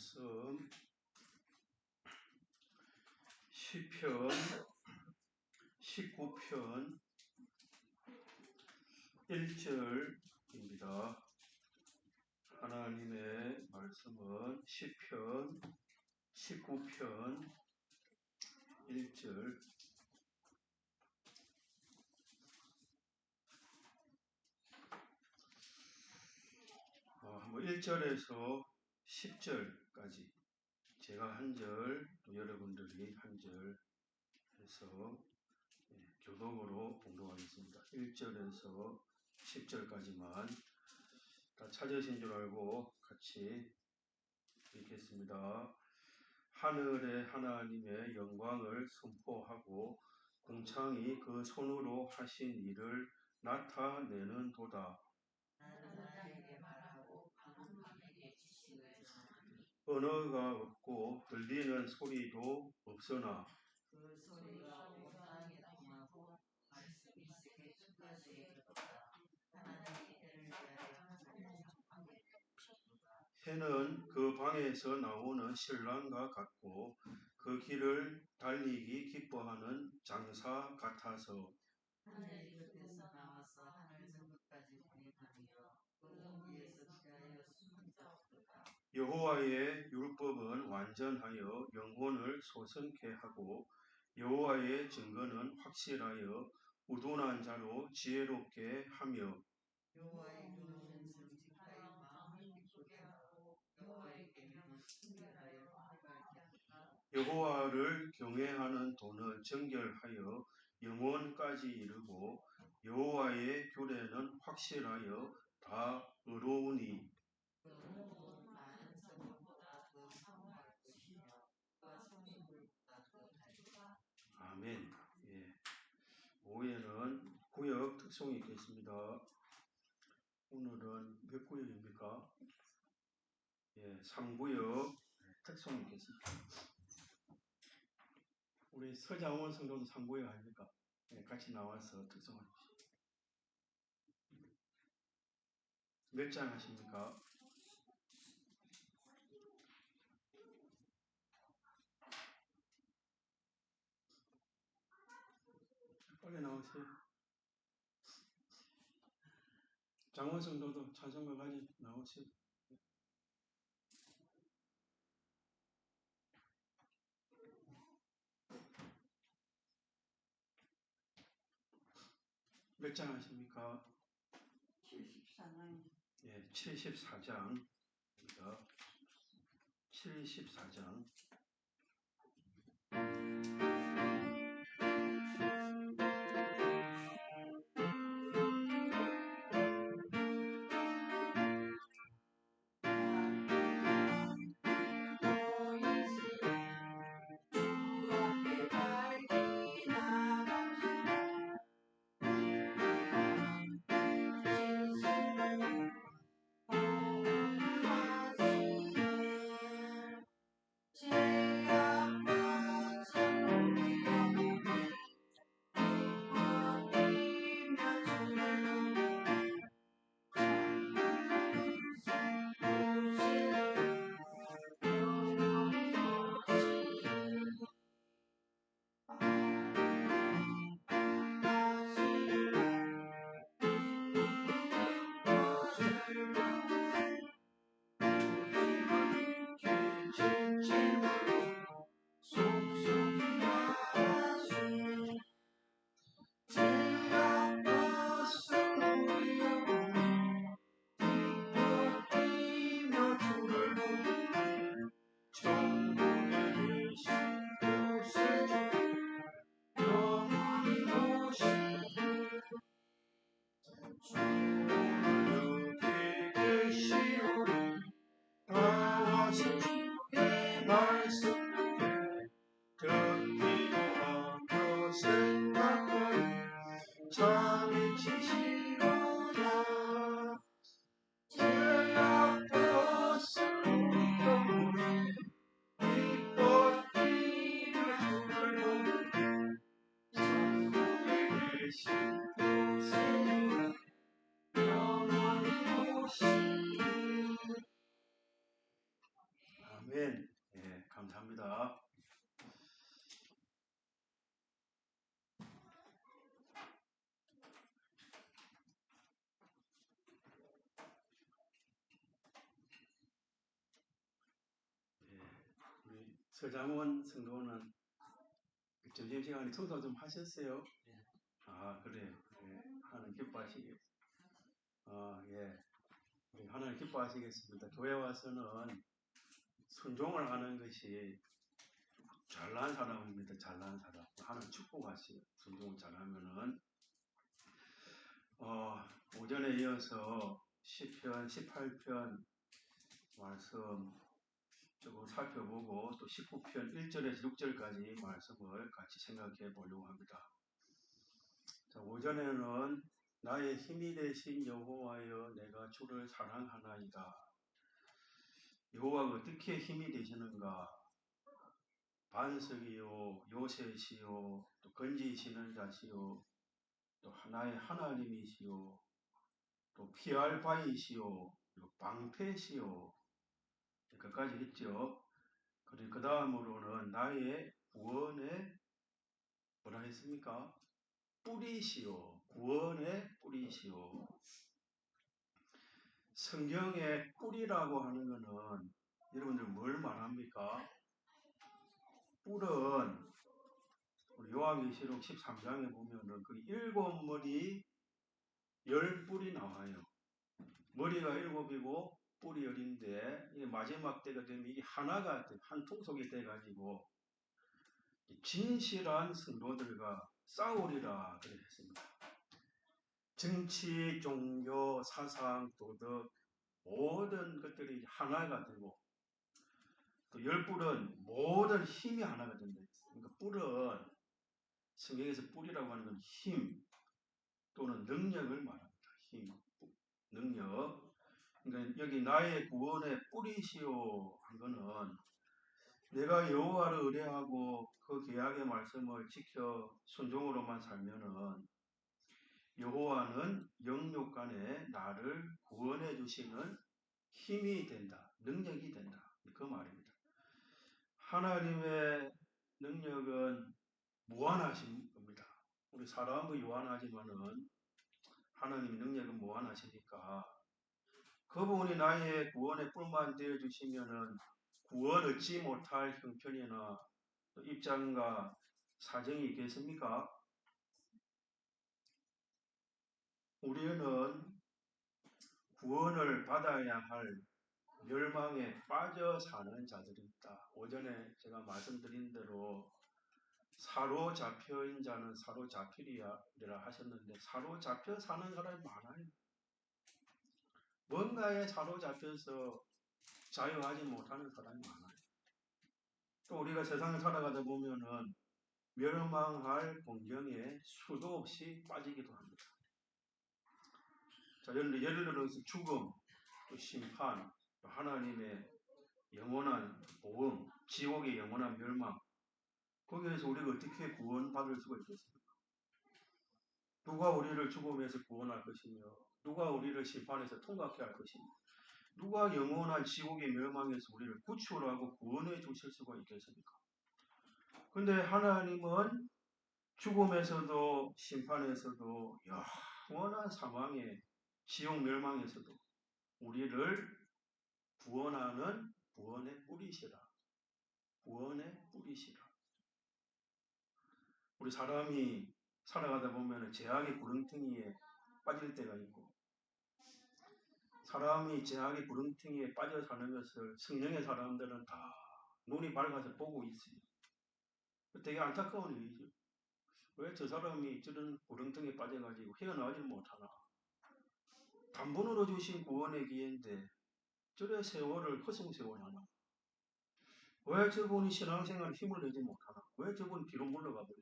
말씀 시편 19편 1절입니다. 하나님의 말씀은 시편 19편 1절 뭐 1절에서 10절까지 제가 한 절, 여러분들이 한 절 해서 교독으로 공독하겠습니다. 1절에서 10절까지만 다 찾으신 줄 알고 같이 읽겠습니다. 하늘의 하나님의 영광을 선포하고 궁창이 그 손으로 하신 일을 나타내는도다. 언어가 없고 들리는 소리도 없으나 그 소리가 온 땅에 통하고 말씀이 세계 끝까지 이르렀다. 하나님이 해를 위하여 하늘을 창조하게 되셨도다. 해는 그 방에서 나오는 신랑과 같고 그 길을 달리기 기뻐하는 장사 같아서 하늘이 끝에서 나와서 하늘 저 끝까지 운행하며 그 위에서 지하여 숨은 자 없도다. 여호와의 율법은 완전하여 영혼을 소성케 하고 여호와의 증거는 확실하여 우둔한 자로 지혜롭게 하며 여호와의 교훈은 정직하여 마음을 기쁘게 하고 여호와의 계명은 순결하여 밝게 한다. 여호와를 경외하는 도는 정결하여 영혼까지 이르고 여호와의 규례는 확실하여 다 의로우니 의로움은 많은 성물보다 더 사모할 것이며 그와 성물보다 더 달다. 아멘. 예. 오후에는 구역 특송이 있겠습니다. 오늘은 몇 구역입니까? 예, 3구역 특송이 있겠습니다. 우리 서장원 성도도 3구역 아닙니까? 예, 같이 나와서 특송하십시오. 몇 장 하십니까? 빨리 나오세요. 장원 성도도 찬송가 가지 나오세요. 몇 장 하십니까? 74장. 예, 74장입니다. 74장. 서장원 성도는 점심시간에 청소 좀 하셨어요? 아, 그래요. 그래. 하나님 기뻐하시겠. 예. 우리 하나님 기뻐하시겠습니다. 교회 와서는 순종을 하는 것이 잘난 사람입니다. 잘난 사람. 하나님 축복하시요. 순종을 잘하면은 오전에 이어서 시편 18편 말씀 조금 살펴보고 또 19편 1절에서 6절까지 말씀을 같이 생각해 보려고 합니다. 자, 오전에는 나의 힘이 되신 여호와여 내가 주를 사랑하나이다. 여호와가 어떻게 힘이 되시는가? 반석이요 요새시요 또 건지시는 자시요 또 하나의 하나님이시요 또 피할 바이시요 방패시요 끝까지 했죠. 그리고 그 다음으로는 나의 구원의 뭐라 했습니까? 뿌리시요 구원의 뿌리시요. 성경의 뿌리라고 하는 것은 여러분들 뭘 말합니까? 뿔은 우리 요한계시록 13장에 보면은 그 7머리 10뿔이 나와요. 머리가 7이고 뿔이 10인데 마지막 때가 되면 이게 하나가 한 통속이 돼가지고 진실한 성도들과 싸우리라 그랬습니다. 정치, 종교, 사상, 도덕 모든 것들이 하나가 되고 또 10뿔은 모든 힘이 하나가 된다. 그러니까 뿔은 성경에서 뿔이라고 하는 건 힘 또는 능력을 말합니다. 힘, 능력. 그러니까 여기 나의 구원의 뿌리시오 한 거는 내가 여호와를 의뢰하고 그 계약의 말씀을 지켜 순종으로만 살면은 여호와는 영육간에 나를 구원해 주시는 힘이 된다. 능력이 된다. 그 말입니다. 하나님의 능력은 무한하신 겁니다. 우리 사람도 유한하지만은 하나님의 능력은 무한하시니까 그분이 나의 구원의 뿔만 되어 주시면은 구원 얻지 못할 형편이나 입장과 사정이 있겠습니까? 우리는 구원을 받아야 할 멸망에 빠져 사는 자들이 있다. 오전에 제가 말씀드린 대로 사로잡혀인 자는 사로잡히리라 하셨는데 사로잡혀 사는 사람이 많아요. 뭔가에 사로잡혀서 자유하지 못하는 사람이 많아요. 또 우리가 세상을 살아가다 보면은 멸망할 공경에 수도 없이 빠지기도 합니다. 자, 예를 들어서 죽음, 또 심판, 또 하나님의 영원한 보응, 지옥의 영원한 멸망. 거기에서 우리가 어떻게 구원받을 수가 있겠습니까? 누가 우리를 죽음에서 구원할 것이며 누가 우리를 심판에서 통과케 할 것이며 누가 영원한 지옥의 멸망에서 우리를 구출하고 구원해 주실 수가 있겠습니까? 근데 하나님은 죽음에서도 심판에서도 영원한 사망의 지옥 멸망에서도 우리를 구원하는 구원의 뿌리시라. 구원의 뿌리시라. 우리 사람이 살아가다 보면 재앙의 구렁텅이에 빠질 때가 있고 사람이 재앙의 구렁텅이에 빠져 사는 것을 성령의 사람들은 다 눈이 밝아서 보고 있어요. 되게 안타까운 일이죠. 왜 저 사람이 저런 구렁텅이에 빠져가지고 헤어나오지 못하나. 단번으로 주신 구원의 기회인데 저래 세월을 허송세월하나. 왜 저분이 신앙생활에 힘을 내지 못하나. 왜 저분이 뒤로 물러가 버려.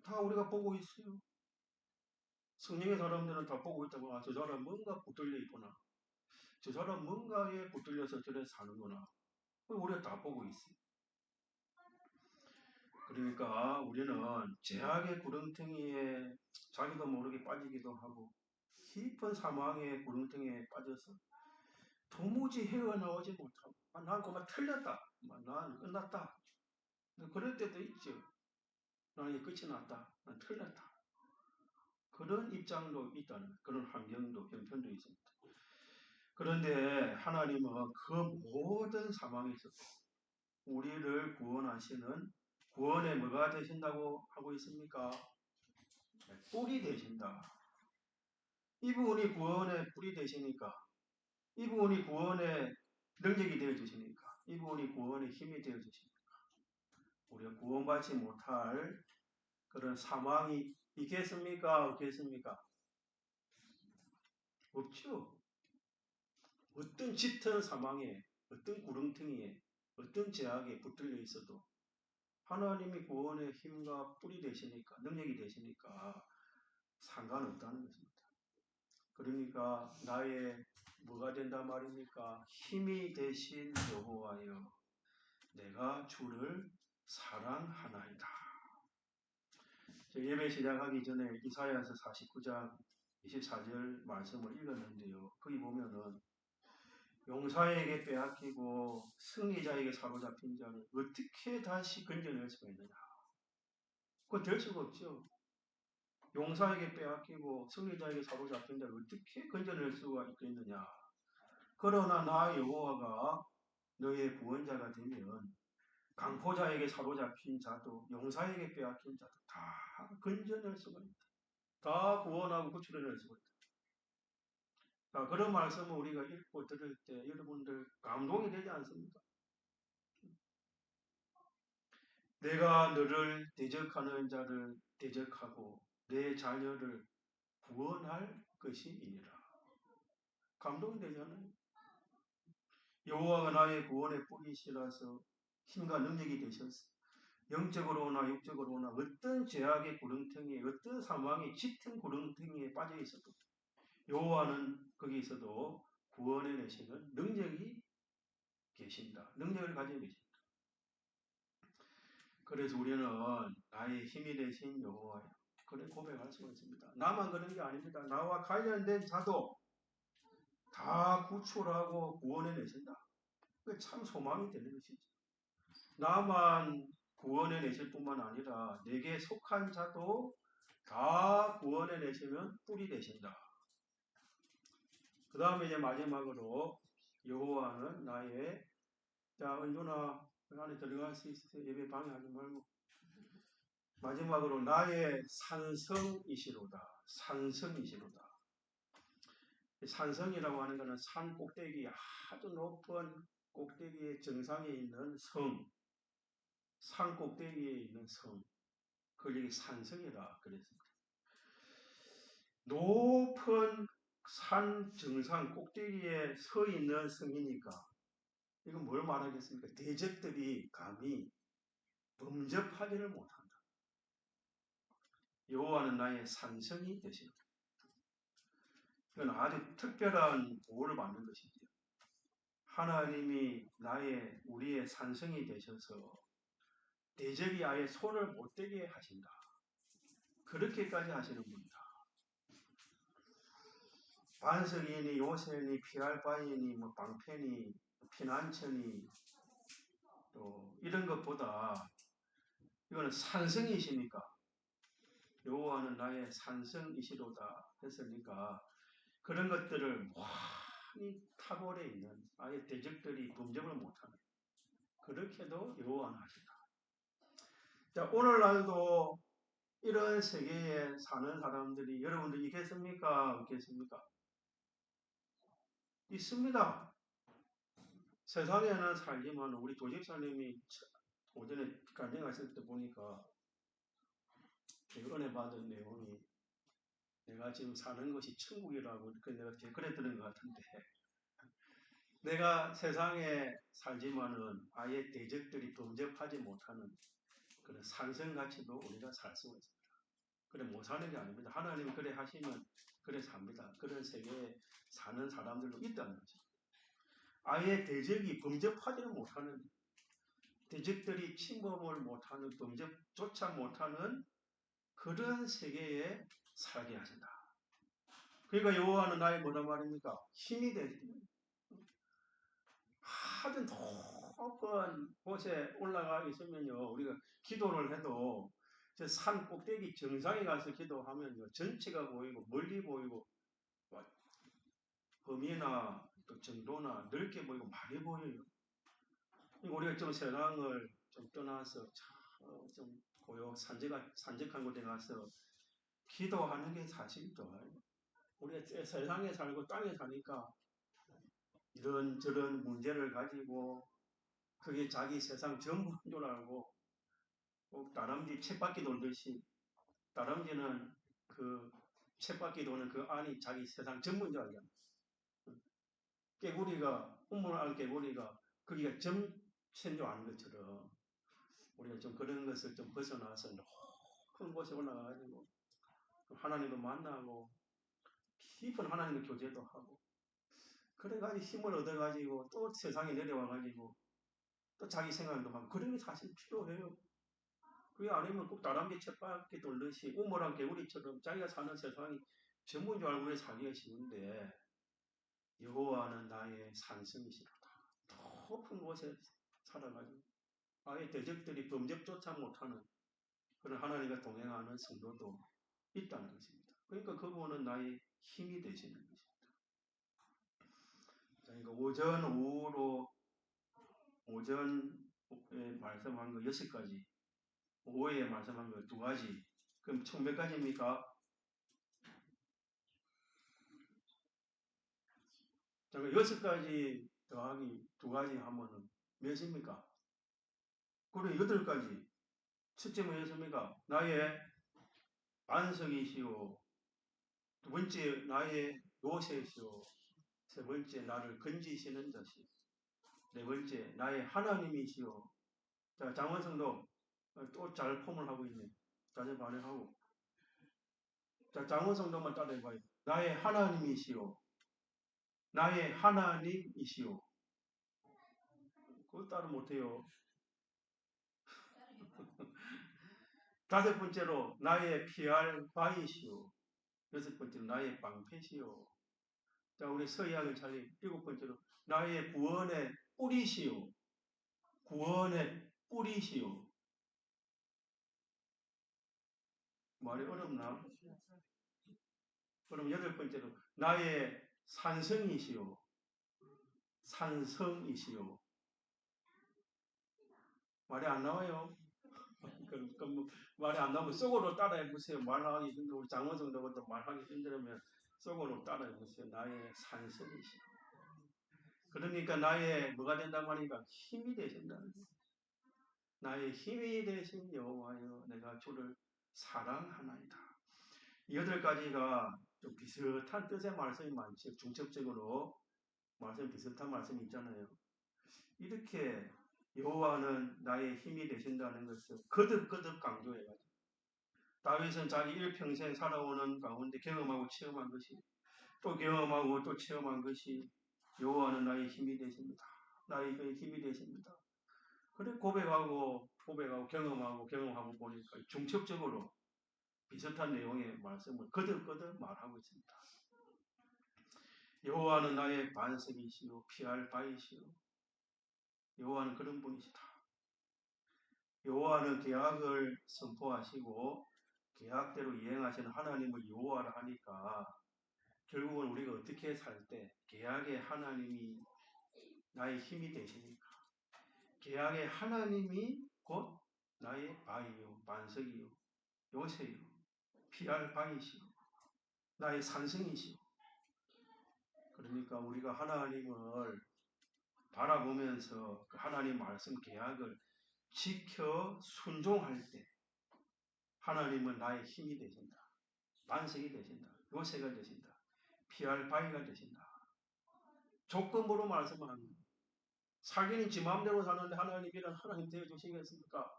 다 우리가 보고 있어요. 성령의 사람들은 다 보고 있다고. 저 사람 뭔가 붙들려 있구나. 저 사람 뭔가에 붙들려서 저래 사는구나. 우리가 다 보고 있어요. 그러니까 우리는 죄악의 구렁텅이에 자기도 모르게 빠지기도 하고 깊은 사망의 구렁텅이에 빠져서 도무지 헤어나오지 못하고 난 그만 틀렸다. 난 끝났다. 그럴 때도 있죠. 나는 끝이 났다. 난 틀렸다. 그런 입장도 있다는 그런 환경도 형편도 있습니다. 그런데 하나님은 그 모든 상황에서도 우리를 구원하시는 구원의 뭐가 되신다고 하고 있습니까? 뿔이 되신다. 이분이 구원의 뿔이 되시니까, 이분이 구원의 능력이 되어주시니까, 이분이 구원의 힘이 되어주시니까 우리가 구원받지 못할 그런 사망이 있겠습니까? 없겠습니까? 없죠. 어떤 짙은 사망에, 어떤 구렁텅이에, 어떤 제약에 붙들려 있어도 하나님이 구원의 힘과 뿔이 되시니까, 능력이 되시니까 상관없다는 것입니다. 그러니까 나의 뭐가 된단 말입니까? 힘이 되신 여호와여, 내가 주를 사랑하나이다. 예배 시작하기 전에 이사야서 49장 24절 말씀을 읽었는데요. 거기 보면은 용사에게 빼앗기고 승리자에게 사로잡힌 자를 어떻게 다시 건져낼 수가 있느냐? 그거 될 수가 없죠. 용사에게 빼앗기고 승리자에게 사로잡힌 자를 어떻게 건져낼 수가 있겠느냐? 그러나 나 여호와가 너의 구원자가 되면 강포자에게 사로잡힌 자도 용사에게 빼앗긴 자도 다 건져낼 수가 있다. 다 구원하고 구출해낼 수가 있다. 자, 그런 말씀을 우리가 읽고 들을 때 여러분들 감동이 되지 않습니까? 내가 너를 대적하는 자를 대적하고 내 자녀를 구원할 것이니라. 감동이 되잖아요. 여호와가 나의 구원의 뿌리시라서 힘과 능력이 되셨어. 영적으로나 육적으로나 어떤 죄악의 구렁텅이에, 어떤 사망의 짙은 구렁텅이에 빠져 있어도 여호와는 거기서도 구원해 내시는 능력이 계신다. 능력을 가지고 계신다. 그래서 우리는 나의 힘이 되신 여호와여, 그래 고백할 수가 있습니다. 나만 그런 게 아닙니다. 나와 관련된 자도 다 구출하고 구원해 내신다. 그게 참 소망이 되는 것이죠. 나만 구원해 내실 뿐만 아니라 내게 속한 자도 다 구원해 내시면 뿔이 되신다. 그 다음에 이제 마지막으로 여호와는 나의, 자 은준아 그 안에 들어갈 수 있어요. 예배 방해하지 말고. 마지막으로 나의 산성이시로다. 산성이시로다. 산성이라고 하는 것은 산 꼭대기, 아주 높은 꼭대기의 정상에 있는 성, 산 꼭대기에 있는 성, 그걸 산성이라 그랬습니다. 높은 산 정상 꼭대기에 서 있는 성이니까 이건 뭘 말하겠습니까? 대적들이 감히 범접하지를 못한다. 여호와는 나의 산성이 되시는 것. 이건 아주 특별한 보호를 받는 것이죠. 하나님이 우리의 산성이 되셔서 대적이 아예 손을 못 대게 하신다. 그렇게까지 하시는 분이다. 반석이니 요새니 피할 바이니 뭐 방패니 피난처니 또 이런 것보다 이거는 산성이시니까 여호와는 나의 산성이시로다 했으니까 그런 것들을 많이 탁월해 있는 아예 대적들이 범접을 못하는 그렇게도 여호와는 하신다. 자, 오늘날도 이런 세계에 사는 사람들이 여러분들 있겠습니까? 없겠습니까? 있습니다. 세상에는 살지만 우리 도집사님이 오전에 간증하실 때 보니까 은혜 받은 내용이 내가 지금 사는 것이 천국이라고 내가 댓글에 들은 것 같은데 내가 세상에 살지만은 아예 대적들이 범접하지 못하는 그런 산성가치도 우리가 살 수가 있습니다. 그래 못 사는 게 아닙니다. 하나님이 그래 하시면 그래 삽니다. 그런 세계에 사는 사람들도 있다는 거죠. 아예 대적이 범접하지는 못하는 대적들이 침범을 못하는 범접조차 못하는 그런 세계에 살게 하신다. 그러니까 여호와는 나의 뭐란 말입니까? 힘이 되시는 아주 높은 곳에 올라가 있으면요 우리가 기도를 해도 저 산 꼭대기 정상에 가서 기도하면요 전체가 보이고 멀리 보이고 범위나 또 정도나 넓게 보이고 많이 보여요. 우리가 좀 세상을 좀 떠나서 좀 산적한 곳에 가서 기도하는 게 사실 좋아요. 우리가 세상에 살고 땅에 사니까 이런저런 문제를 가지고 그게 자기 세상 전부인 줄 알고 꼭 다람쥐 쳇바퀴 돌듯이 다람쥐는 그 쳇바퀴 도는 그 안이 자기 세상 전부인 줄 알잖아. 개구리가 우물 안 개구리가 거기가 점체인 줄 아는 것처럼 우리가 좀 그런 것을 좀 벗어나서 높은 곳에 올라가가지고 하나님도 만나고 깊은 하나님과 교제도 하고 그래가지고 힘을 얻어가지고 또 세상에 내려와가지고 또 자기 생각도 하고 그런 게 사실 필요해요. 그게 아니면 꼭 다람쥐 쳇바퀴 돌듯이 우물한 개구리처럼 자기가 사는 세상이 전부인 줄 알고 살기가 쉬운데 여호와는 나의 산성이시로다. 높은 곳에 살아가지고 아예 대적들이 범접조차 못하는 그런 하나님과 동행하는 성도도 있다는 것입니다. 그러니까 그분은 나의 힘이 되시는 것입니다. 그러니까 오전에 말씀한 거 6가지, 오후에 말씀한 거 2가지, 그럼 총 몇 가지입니까? 그러니까 6가지 더하기 2가지 하면은 몇입니까? 그리고 8가지. 첫째 뭐였습니까? 나의 반석이시오. 2번째 나의 요새시오. 3번째 나를 건지시는 자시오. 4번째 나의 하나님이시오. 자, 장원성도 또 잘 폼을 하고 있네. 자세 반응하고. 자, 장원성도만 따라해봐요. 나의 하나님이시오. 나의 하나님이시오. 그거 따로 못해요. 5번째로 나의 피할 바이시오. 6번째로 나의 방패시오. 자, 우리 서희학을 차리 7번째로 나의 구원의 뿌리시오. 구원의 뿌리시오. 말이 어렵나? 그럼 8번째로 나의 산성이시오. 산성이시오. 말이 안 나와요. 그럼 말이 안 나오면 속으로 따라해 보세요. 말하기 힘들어. 우리 장원성도 말하기 힘들으면 속으로 따라해 보세요. 나의 산성이시오. 그러니까 나의 뭐가 된단 말인가? 힘이 되신다는 거예요. 나의 힘이 되신 여호와여 내가 주를 사랑하나이다. 8가지가 좀 비슷한 뜻의 말씀이 많죠. 중첩적으로 말씀 비슷한 말씀이 있잖아요. 이렇게 여호와는 나의 힘이 되신다는 것을 거듭거듭 강조해가지고 다윗은 자기 일평생 살아오는 가운데 경험하고 체험한 것이 또 경험하고 또 체험한 것이 여호와는 나의 힘이 되십니다. 나의 힘이 되십니다. 그래 고백하고 경험하고 보니까 중첩적으로 비슷한 내용의 말씀을 거듭거듭 말하고 있습니다. 여호와는 나의 반석이시요 피할 바이시요. 여호와는 그런 분이시다. 여호와는 계약을 선포하시고 계약대로 이행하시는 하나님을 여호와라 하니까 결국은 우리가 어떻게 살 때 계약의 하나님이 나의 힘이 되시니까 계약의 하나님이 곧 나의 바위요 반석이요 요새요 피할 바위시요 나의 산성이시요. 그러니까 우리가 하나님을 바라보면서 그 하나님 말씀 계약을 지켜 순종할 때 하나님은 나의 힘이 되신다. 반석이 되신다. 요새가 되신다. 피할 바위가 되신다. 조건부로 말씀합니다. 살기는 지 마음대로 사는데 하나님이란 하나님 되어주시겠습니까?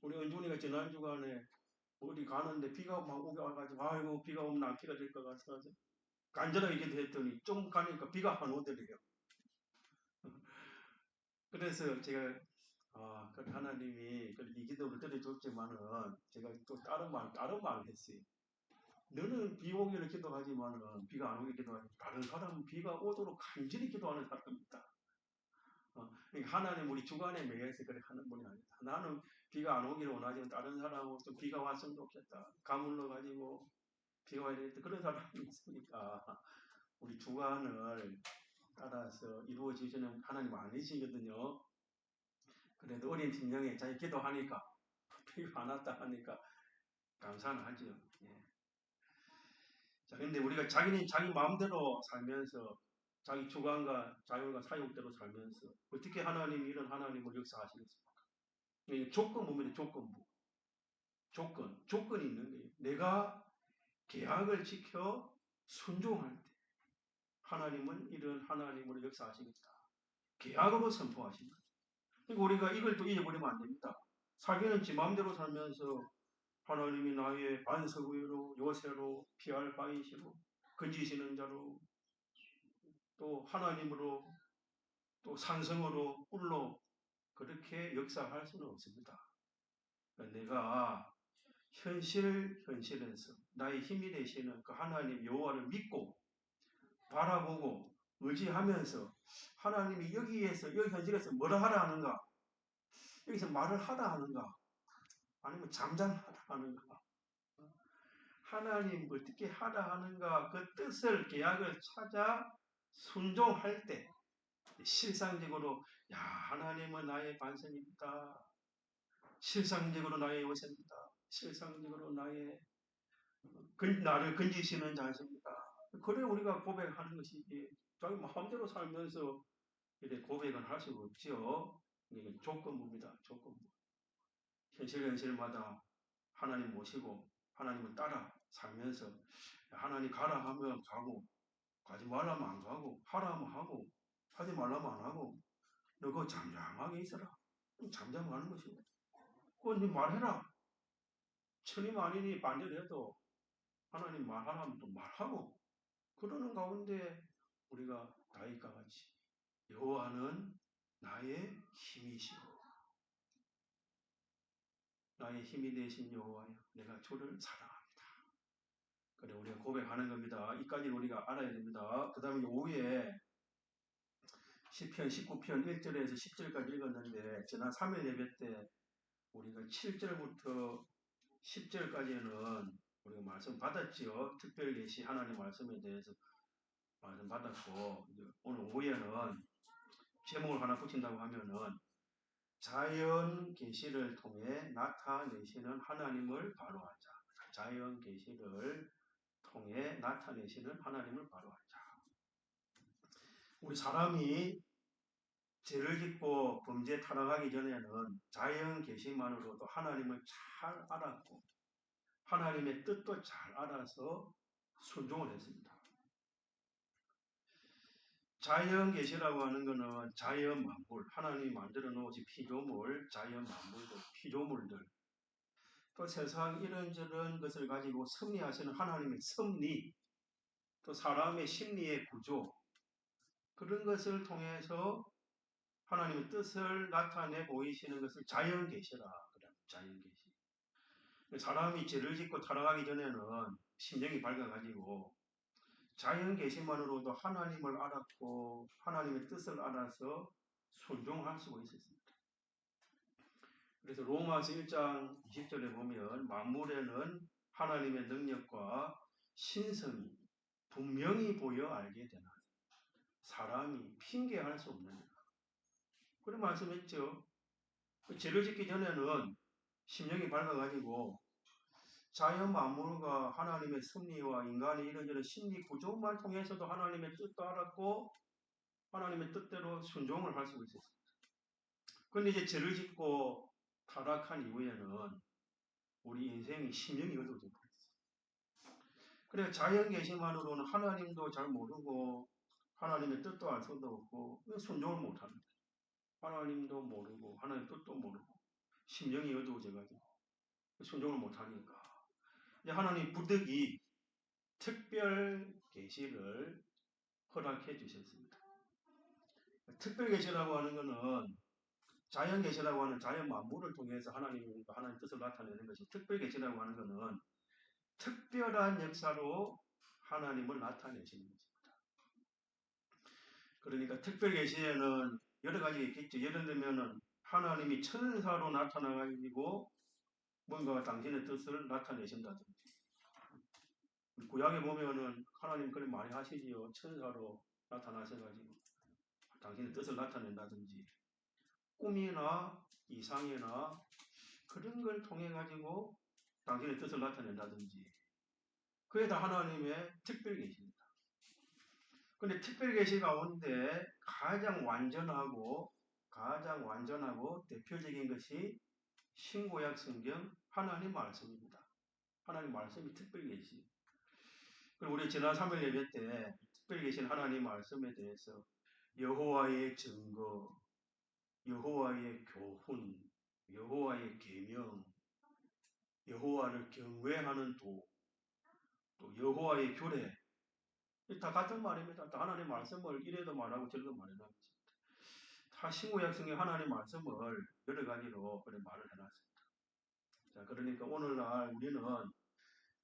우리 은준이가 지난 주간에 어디 가는데 비가 막 오가지고 아이고 비가 오면 낭비가 될 것 같아서 간절하게 기도했더니 좀 가니까 비가 안 오더래요. 그래서 제가 하나님이 이 기도를 들어줬지만은 제가 또 다른 말 했어요. 너는 비 오기를 기도하지만은 비가 안 오게 기도하지 다른 사람은 비가 오도록 간절히 기도하는 사람입니다. 그러니까 하나님 우리 주관에 매여서 그렇게 하는 분이 아니다. 나는 비가 안 오기를 원하지만 다른 사람은 좀 비가 왔으면 좋겠다. 가물러 가지고 비가 와야 되겠다. 그런 사람이 있으니까 우리 주관을 따라서 이루어지지는 하나님 아니시거든요. 그래도 어린 심령에 자기 기도하니까 필요 안 왔다 하니까 감사는 하죠. 예. 자, 근데 우리가 자기는 자기 마음대로 살면서 자기 주관과 자율과 사욕대로 살면서 어떻게 하나님이 이런 하나님을 역사하시겠습니까? 이게 조건부입니다. 조건부. 조건이 있는 거예요. 내가 계약을 지켜 순종할 때 하나님은 이런 하나님으로 역사하시겠다. 계약으로 선포하십니다. 그러니까 우리가 이걸 또 잊어버리면 안 됩니다. 자기는 지 마음대로 살면서 하나님이 나의 반석으로 요새로 피할 바이시로 건지시는 자로 또 하나님으로 또 산성으로 꿀로 그렇게 역사할 수는 없습니다. 그러니까 내가 현실에서 나의 힘이 되시는 그 하나님 여호와를 믿고 바라보고 의지하면서 하나님이 여기에서 여기 현실에서 뭐라 하라 하는가? 여기서 말을 하다 하는가? 아니면 잠잠하다 하는가? 하나님 어떻게 하라 하는가? 그 뜻을 계약을 찾아 순종할 때 실상적으로 야 하나님은 나의 반석입니다. 실상적으로 나의 요새입니다. 실상적으로 나를 건지시는 자십니다. 그래 우리가 고백하는 것이지 자기 마음대로 살면서 이렇게 고백은 할 수가 없죠. 이게 조건부입니다. 조건부. 현실마다 하나님 모시고 하나님을 따라 살면서 하나님 가라 하면 가고 가지 말라면 안 가고 하라 하면 하고 하지 말라면 안 하고 너 그거 잠잠하게 있어라. 잠잠하는 것이고 그건 네 말해라. 천이 만인이 반대를 해도 하나님 말하라면 또 말하고 그러는 가운데 우리가 다윗과 같이 여호와는 나의 힘이시고 나의 힘이 되신 여호와여 내가 주를 사랑합니다. 그래 우리가 고백하는 겁니다. 이까지는 우리가 알아야 됩니다. 그 다음에 오후에 시편 19편 1절에서 10절까지 읽었는데 지난 3일 예배 때 우리가 7절부터 10절까지는 우리가 말씀 받았지요. 특별 계시 하나님 말씀에 대해서 말씀 받았고 오늘 오후에는 제목을 하나 붙인다고 하면은 자연 계시를 통해 나타내시는 하나님을 바로하자. 자연 계시를 통해 나타내시는 하나님을 바로하자. 우리 사람이 죄를 짓고 범죄에 타락하기 전에는 자연 계시만으로도 하나님을 잘 알았고 하나님의 뜻도 잘 알아서 순종을 했습니다. 자연 계시라고 하는 것은 자연 만물, 하나님이 만들어 놓으신 피조물, 자연 만물들, 피조물들, 또 세상 이런저런 것을 가지고 섭리하시는 하나님의 섭리, 또 사람의 심리의 구조, 그런 것을 통해서 하나님의 뜻을 나타내 보이시는 것을 자연 계시라 그래요. 자연 계시. 사람이 죄를 짓고 타락하기 전에는 심령이 밝아가지고 자연 계시만으로도 하나님을 알았고 하나님의 뜻을 알아서 순종할 수가 있었습니다. 그래서 로마서 1장 20절에 보면 만물에는 하나님의 능력과 신성이 분명히 보여 알게 되나 사람이 핑계할 수 없느니라. 그런 말씀했죠. 죄를 짓기 전에는 심령이 밝아가지고 자연 만물과 하나님의 섭리와 인간의 이런저런 심리 구조만 통해서도 하나님의 뜻도 알았고 하나님의 뜻대로 순종을 할 수가 있었습니다. 그런데 이제 죄를 짓고 타락한 이후에는 우리 인생이 심령이 어두워져 버렸어요. 그래서 자연 계시만으로는 하나님도 잘 모르고 하나님의 뜻도 알 수도 없고 순종을 못합니다. 하나님도 모르고 하나님의 뜻도 모르고 심령이 어두워져가지고 순종을 못하니까 이제 하나님 부득이 특별 계시를 허락해 주셨습니다. 특별 계시라고 하는 것은 자연 계시라고 하는 자연 만물을 통해서 하나님의 뜻을 나타내는 것이 특별 계시라고 하는 것은 특별한 역사로 하나님을 나타내시는 것입니다. 그러니까 특별 계시에는 여러 가지가 있겠죠. 예를 들면은 하나님이 천사로 나타나가지고 뭔가 당신의 뜻을 나타내신다든지. 구약에 보면은 하나님 그렇게 많이 하시지요. 천사로 나타나셔가지고 당신의 뜻을 나타낸다든지 꿈이나 이상이나 그런 걸 통해 가지고 당신의 뜻을 나타낸다든지 그게 다 하나님의 특별 계시입니다. 근데 특별 계시 가운데 가장 완전하고 대표적인 것이 신구약 성경 하나님 말씀입니다. 하나님 말씀이 특별 계시. 그리고 우리 지난 3일 예배 때 특별 계신 하나님 말씀에 대해서 여호와의 증거, 여호와의 교훈, 여호와의 계명, 여호와를 경외하는 도, 또 여호와의 규례, 다 같은 말입니다. 다 하나님 말씀을 이래도 말하고 저래도 말해놨습니다. 다 신구약 성경 하나님 말씀을 여러 가지로 그래 말을 해놨습니다. 자, 그러니까 오늘날 우리는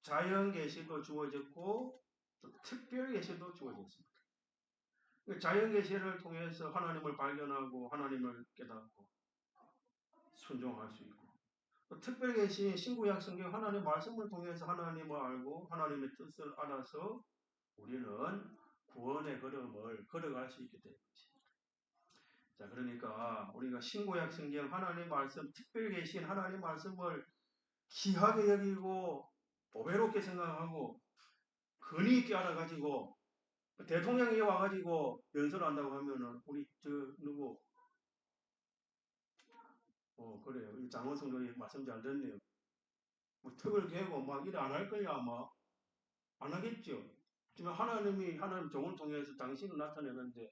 자연 계시도 주어졌고 또 특별 계시도 주어졌습니다. 자연 계시를 통해서 하나님을 발견하고 하나님을 깨닫고 순종할 수 있고 특별 계시 신구약 성경 하나님 말씀을 통해서 하나님을 알고 하나님의 뜻을 알아서 우리는 구원의 걸음을 걸어갈 수 있게 됩니다. 자, 그러니까 우리가 신구약 성경 하나님 말씀 특별 계신 하나님 말씀을 귀하게 여기고 보배롭게 생각하고 근위 있게 알아가지고 대통령이 와가지고 연설한다고 하면은 우리 누구 그래요. 장원 성도님 말씀 잘 듣네요. 뭐 턱을 개고 막 일 안 할 거야 아마 안 하겠죠. 지금 하나님 종을 통해서 당신을 나타내는데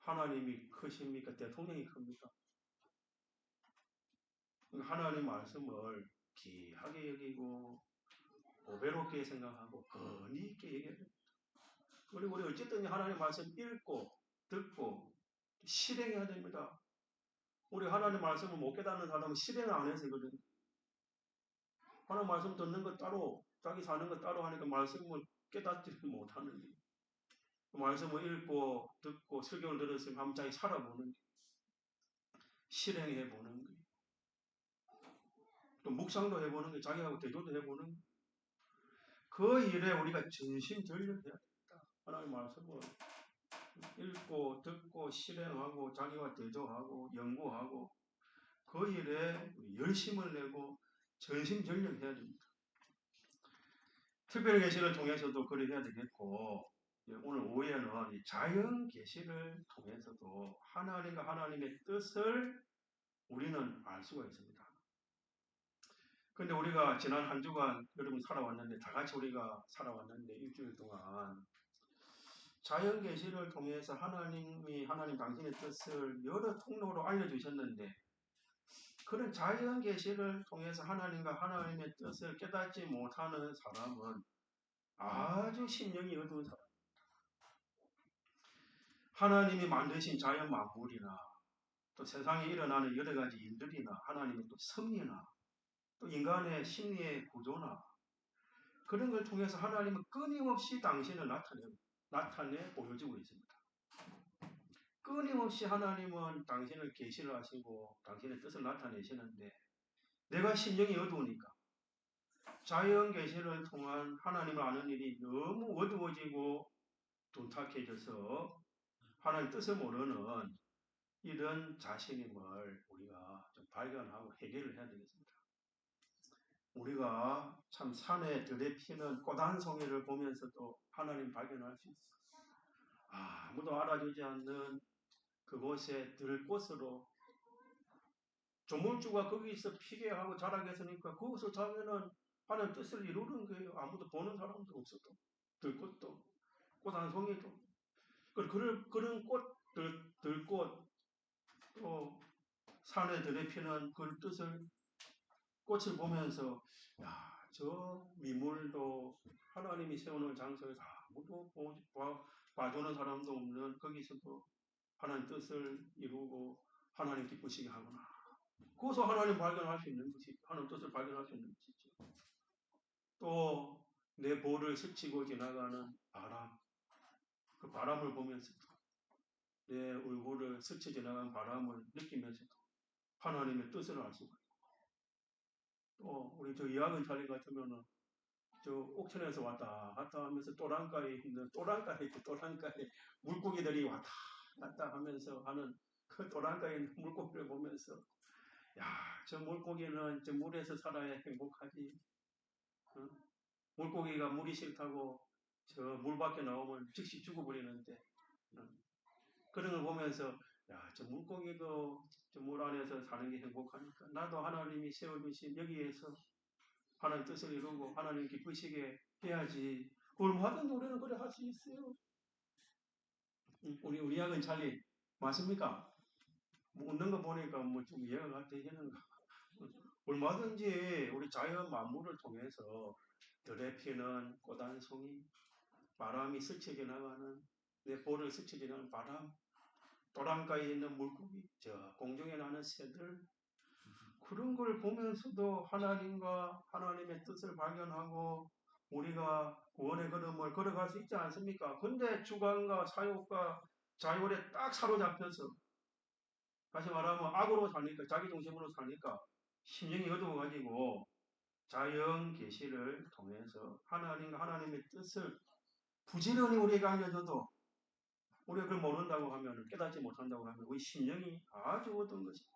하나님이 크십니까? 대통령이 큽니까? 하나님 말씀을 귀하게 여기고 보배롭게 생각하고 근위 있게 얘기해야 됩니다. 그리고 우리 어쨌든 하나님 말씀 읽고 듣고 실행해야 됩니다. 우리 하나님 말씀을 못 깨닫는 사람은 실행을 안 해서 그러거든요. 하나님 말씀 듣는 것 따로 자기 사는 것 따로 하니까 말씀을 깨닫지 못하는 거예요. 그 말씀을 읽고 듣고 설교를 들었으면 한번 자기 살아보는 거예요. 실행해 보는 거예요. 또 묵상도 해보는 거예요. 자기하고 대조도 해보는 거예요. 그 일에 우리가 전심전력해야 됩니다. 하나님 말씀을 읽고 듣고 실행하고 자기와 대조하고 연구하고 그 일에 열심을 내고 전심전력해야 됩니다. 특별 계시를 통해서도 그래 해야 되겠고 오늘 오후에는 자연 계시를 통해서도 하나님과 하나님의 뜻을 우리는 알 수가 있습니다. 그런데 우리가 지난 한 주간 여러분 살아왔는데 다 같이 우리가 살아왔는데 일주일 동안 자연 계시를 통해서 하나님 당신의 뜻을 여러 통로로 알려주셨는데 그런 자연 계시를 통해서 하나님과 하나님의 뜻을 깨닫지 못하는 사람은 아주 심령이 어두운 사람입니다. 하나님이 만드신 자연 만물이나 또 세상에 일어나는 여러 가지 일들이나 하나님의 또 섭리나 또 인간의 심리의 구조나 그런 걸 통해서 하나님은 끊임없이 당신을 나타내 보여주고 있습니다. 끊임없이 하나님은 당신을 계시를 하시고 당신의 뜻을 나타내시는데 내가 심령이 어두우니까 자연 계시를 통한 하나님을 아는 일이 너무 어두워지고 둔탁해져서 하나님 뜻을 모르는 이런 자신임을 우리가 좀 발견하고 해결을 해야 되겠습니다. 우리가 참 산에 들에 피는 꽃 한 송이를 보면서도 하나님 발견할 수 있어요. 아무도 알아주지 않는 그곳에 들꽃으로 조물주가 거기서 피게 하고 자라게 했으니까 거기서 자면은 하나님 뜻을 이루는 거예요. 아무도 보는 사람도 없어도 들꽃도 꽃 한 송이도 그런 들꽃 또 산에 들에 피는 그 뜻을 꽃을 보면서 저 미물도 하나님이 세우는 장소에서 아무도 봐주는 사람도 없는 거기서도 하나님 뜻을 이루고 하나님 기쁘시게 하구나. 거기서 하나님 발견할 수 있는 것이죠. 하나님 뜻을 발견할 수 있는 것이죠. 또 내 볼을 스치고 지나가는 바람, 그 바람을 보면서도 내 얼굴을 스쳐 지나가는 바람을 느끼면서도 하나님의 뜻을 알 수가 있고 또 우리 저 이학은 차림 같으면은 저 옥천에서 왔다 갔다 하면서 또랑가에 있는 또랑가에 물고기들이 왔다 갔다 하면서 하는 그 또랑가에 있는 물고기를 보면서 야, 저 물고기는 저 물에서 살아야 행복하지. 어? 물고기가 물이 싫다고 저 물 밖에 나오면 즉시 죽어버리는데 그런 걸 보면서 야, 저 물고기도 저 물 안에서 사는 게 행복하니까 나도 하나님이 세워주신 여기에서 하나님 뜻을 이루고 하나님 기쁘시게 해야지. 얼마든지 우리는 그래 할 수 있어요. 우리 학은 찰리 맞습니까? 뭐 웃는 거 보니까 뭐 좀 이해가 되겠는가? 얼마든지 우리 자연 만물을 통해서 들에 피는 꽃 한 송이, 바람이 스치게 나가는 내 볼을 스치게 나가는 바람, 또랑가에 있는 물고기, 저 공중에 나는 새들 그런 걸 보면서도 하나님과 하나님의 뜻을 발견하고 우리가 구원의 걸음을 걸어갈 수 있지 않습니까? 근데 주관과 사욕과 자율에 딱 사로잡혀서 다시 말하면 악으로 사니까 자기 중심으로 사니까 심령이 어두워가지고 자연 계시를 통해서 하나님과 하나님의 뜻을 부지런히 우리에게 알려줘도 우리가 그걸 모른다고 하면 깨닫지 못한다고 하면 우리 심령이 아주 어두운 것입니다.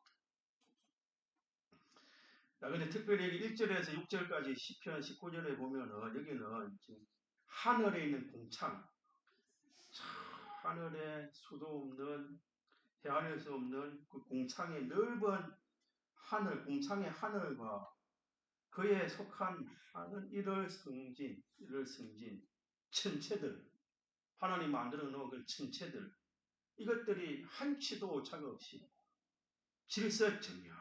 자, 근데 특별히 여기 1절에서 6절까지 10편 19절에 보면은 여기는 지금 하늘에 있는 궁창, 하늘에 수도 없는 헤아릴 수 없는 그 궁창의 넓은 하늘, 궁창의 하늘과 그에 속한 하늘 일월 성진, 천체들, 하나님 만들어 놓은 그 천체들, 이것들이 한치도 오차가 없이 질서정연하게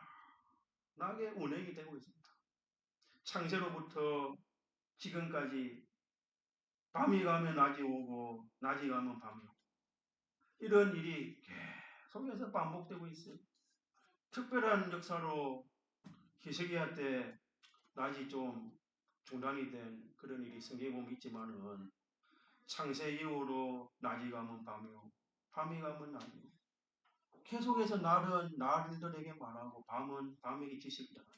운행이 되고 있습니다. 창세로부터 지금까지 밤이 가면 낮이 오고 낮이 가면 밤이 오고 이런 일이 계속해서 반복되고 있어요. 특별한 역사로 히스기야 때 낮이 좀 중단이 된 그런 일이 성경에 보면 있지만은 창세 이후로 낮이 가면 밤이 오고 밤이 가면 낮이 오고 계속해서 날은 날들에게 말하고 밤은 밤에게 지시를 전한다.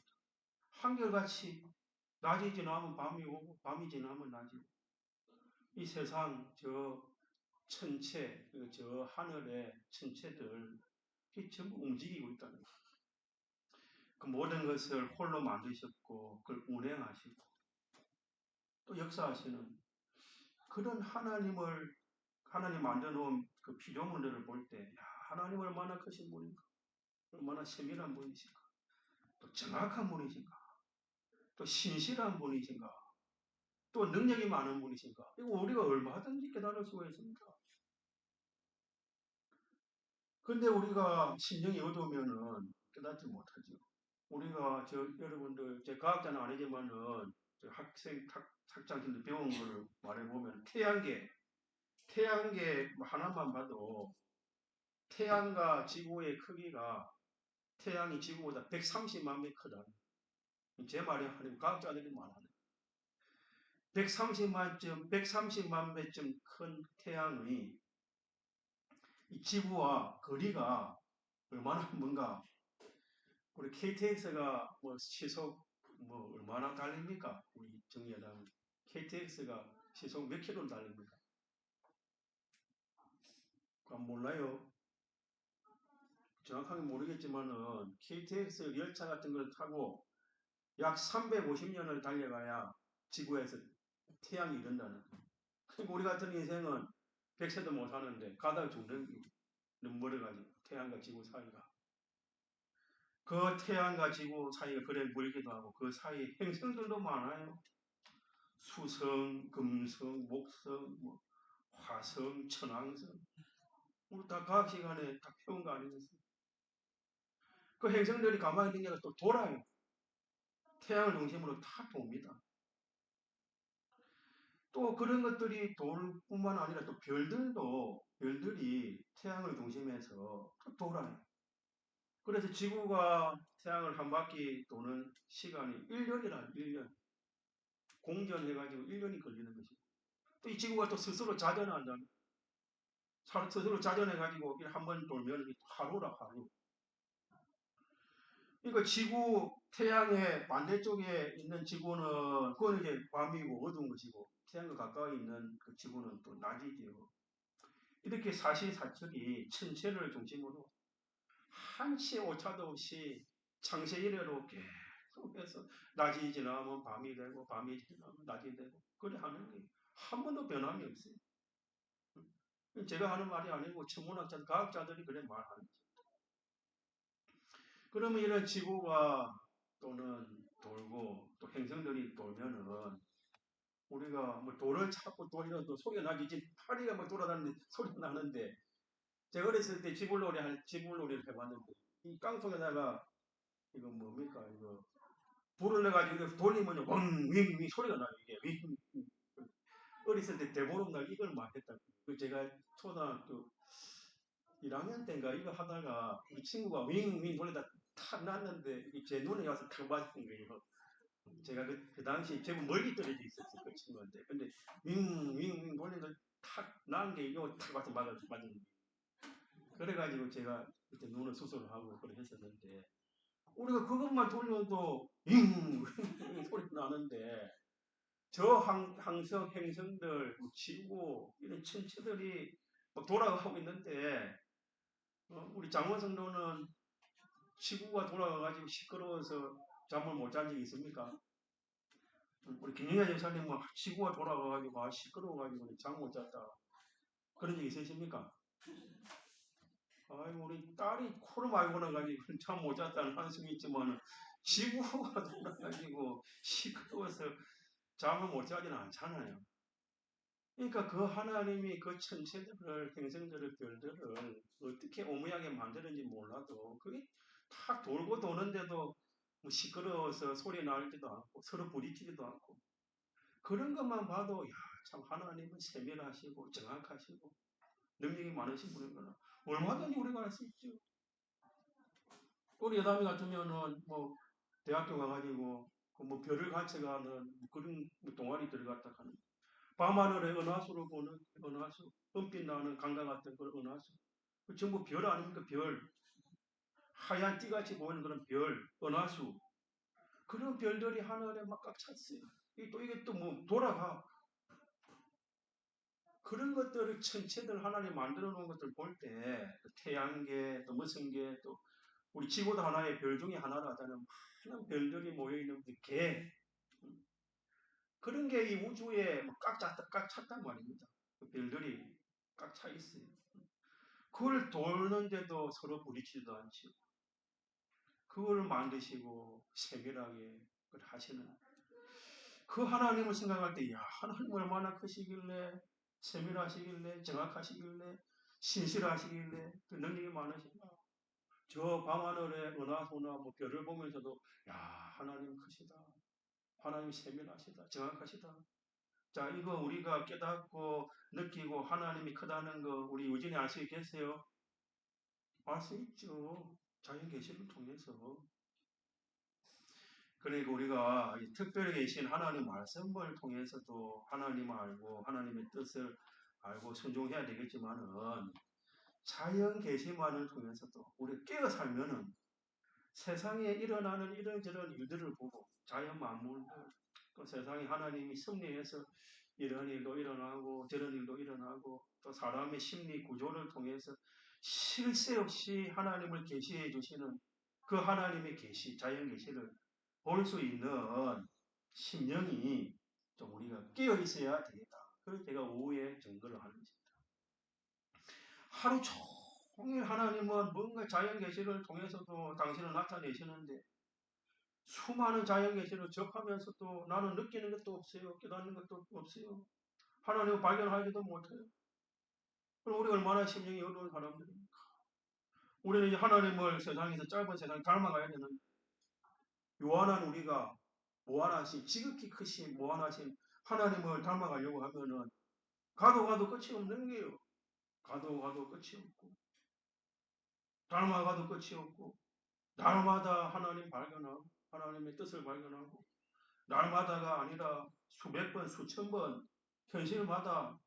한결같이 낮이 지나면 밤이 오고 밤이 지나면 낮이 오고 이 세상 저 천체 저 하늘의 천체들 이 전부 움직이고 있다는 거예요. 그 모든 것을 홀로 만드셨고 그걸 운행하시고 또 역사하시는 그런 하나님 만들어 놓은 그 피조물들을 볼 때 하나님 얼마나 크신 분인가 얼마나 세밀한 분이신가 또 정확한 분이신가 또 신실한 분이신가 또 능력이 많은 분이신가 이거 우리가 얼마든지 깨달을 수가 있습니다. 근데 우리가 심령이 어두우면은 깨닫지 못하죠. 우리가 여러분들 제 과학자는 아니지만은 학장님들 배운 걸 말해보면 태양계 하나만 봐도 태양과 지구의 크기가 태양이 지구보다 130만 배 크다. 제 말이 아니고 과학자들이 말하는 130만 배쯤 큰 태양의 이 지구와 거리가 얼마나 뭔가 우리 KTX가 뭐 시속 뭐 얼마나 달립니까? 우리 정리하자면 KTX가 시속 몇 킬로 달립니까? 그건 몰라요. 정확하게 모르겠지만은 KTX 열차 같은 걸 타고 약 350년을 달려가야 지구에서 태양이 이른다는 거예요. 그러니까 우리 같은 인생은 100세도 못 사는데 가다가 죽는 너무 멀어가지고 태양과 지구 사이가 그 태양과 지구 사이가 그래 멀기도 하고 그 사이에 행성들도 많아요. 수성, 금성, 목성, 뭐 화성, 천왕성 우리 다 과학 시간에 다 배운 거 아니겠어요? 그 행성들이 가만히 있는 게 또 돌아요. 태양을 중심으로 다 돕니다. 또 그런 것들이 돌 뿐만 아니라 또 별들이 태양을 중심해서 돌아요. 그래서 지구가 태양을 한 바퀴 도는 시간이 1년이라 1년. 공전해가지고 1년이 걸리는 것이고. 또 이 지구가 또 스스로 자전한다. 스스로 자전해가지고 한 번 돌면 하루라 하루. 그러니까 지구 태양의 반대쪽에 있는 지구는 그건 이제 밤이고 어두운 것이고 태양과 가까이 있는 그 지구는 또 낮이지요. 이렇게 사시사철이 천체를 중심으로 한치의 오차도 없이 창세 이래로 계속해서 낮이 지나면 밤이 되고 밤이 지나면 낮이 되고 그래 하는 게 한 번도 변함이 없어요. 제가 하는 말이 아니고 천문학자, 과학자들이 그래 말하는 거죠. 그러면 이런 지구가 또는 돌고 또 행성들이 돌면은 우리가 뭐 돌을 찾고 돌려도 소리가 나지 파리가 뭐 돌아다니는데 소리가 나는데 제가 어렸을 때 지불놀이를 해봤는데 이 깡통에다가 이거 뭡니까 이거 불을 내가지고 돌리면 왕윙윙 소리가 나요 이게 윙. 어렸을 때 대보름날 이걸 많이 했다. 그 제가 초등학교 1학년 때인가 이거 하다가 우리 친구가 윙윙 돌리다 탁 났는데 제 눈에 와서 탁 맞은 거예요. 제가 그 당시 제법 멀리 떨어져 있었어요 그 친구한테. 근데 윙윙윙 돌리는 탁 난 게 이거 탁 와서 맞은 거예요. 그래가지고 제가 그때 눈을 수술을 하고 그래 했었는데 우리가 그것만 돌려도 윙 소리 나는데 저 항성 행성들 지구 이런 천체들이 막 돌아가고 있는데 우리 장원성도는 지구가 돌아가가지고 시끄러워서 잠을 못 잔 적이 있습니까? 우리 김영현 여사님은 지구가 돌아가가지고 시끄러워가지고 잠 못 잤다 그런 적 있으십니까? 아이고 우리 딸이 코를 많이 골아가지고 잠 못 잤다는 한숨이 있지만 지구가 돌아가지고 시끄러워서 잠을 못 자지는 않잖아요. 그러니까 그 하나님이 그 천체들을 행성들을 별들을 어떻게 오묘하게 만드는지 몰라도 그게 탁 돌고 도는데도 뭐 시끄러워서 소리 나지도 않고 서로 부딪히지도 않고 그런 것만 봐도 야 참 하나님은 세밀하시고 정확하시고 능력이 많으신 분이구나. 얼마든지 우리가 알 수 있죠. 우리 여담이 같으면은 뭐 대학교 가가지고 뭐 별을 관측하는 그런 동아리 들어갔다 하는 밤하늘에 은하수를 보는 은하수, 은빛 나는 강가 같은 그런 은하수, 그 전부 별 아닙니까? 별, 하얀 띠같이 보이는 그런 별, 은하수, 그런 별들이 하늘에 막 꽉 찼어요. 이게 또 뭐 돌아가. 그런 것들을 천체들 하나님 만들어 놓은 것들 볼 때 태양계, 또 무슨계, 또 우리 지구도 하나의 별 중에 하나라 하자면 많은 별들이 모여있는 개 그런 게 이 우주에 꽉 찼단 말입니다. 그 별들이 꽉 차 있어요. 그걸 돌는데도 서로 부딪히지도 않죠. 그걸 만드시고 세밀하게 그걸 하시는 그 하나님을 생각할 때, 야, 하나님 얼마나 크시길래, 세밀하시길래, 정확하시길래, 신실하시길래, 그 능력이 많으신가. 저 밤하늘에 은하수나 뭐 별을 보면서도, 야, 하나님 크시다. 하나님 세밀하시다. 정확하시다. 자, 이거 우리가 깨닫고 느끼고 하나님이 크다는 거 우리 유진이 알 수 있겠어요? 알 수 있죠. 자연 계시를 통해서. 그러니까 우리가 특별히 계신 하나님 말씀을 통해서도 하나님을 알고 하나님의 뜻을 알고 순종해야 되겠지만은 자연 계시만을 통해서도 우리 깨어 살면은 세상에 일어나는 이런저런 일들을 보고 자연 만물들 또 세상에 하나님이 섭리해서 이런 일도 일어나고 저런 일도 일어나고 또 사람의 심리 구조를 통해서 쉴 새 없이 하나님을 계시해 주시는 그 하나님의 계시, 자연 계시를 볼 수 있는 심령이 좀 우리가 깨어 있어야 되겠다. 그래서 제가 오후에 증거를 하는 것입니다. 하루 종일 하나님은 뭔가 자연 계시를 통해서도 당신을 나타내시는데 수많은 자연 계시를 접하면서도 나는 느끼는 것도 없어요. 깨닫는 것도 없어요. 하나님을 발견하지도 못해요. 그럼 우리 얼마나 심령이 어려운 사람들입니까? 우리는 이제 하나님을 세상에서 짧은 세상 닮아가야 되는데 요한한 우리가 무한하신 지극히 크신 무한하신 하나님을 닮아가려고 하면은 가도 끝이 없는 게요. 가도 끝이 없고 닮아가도 끝이 없고 날마다 하나님 발견하고 하나님의 뜻을 발견하고 날마다가 아니라 수백 번 수천 번 현실마다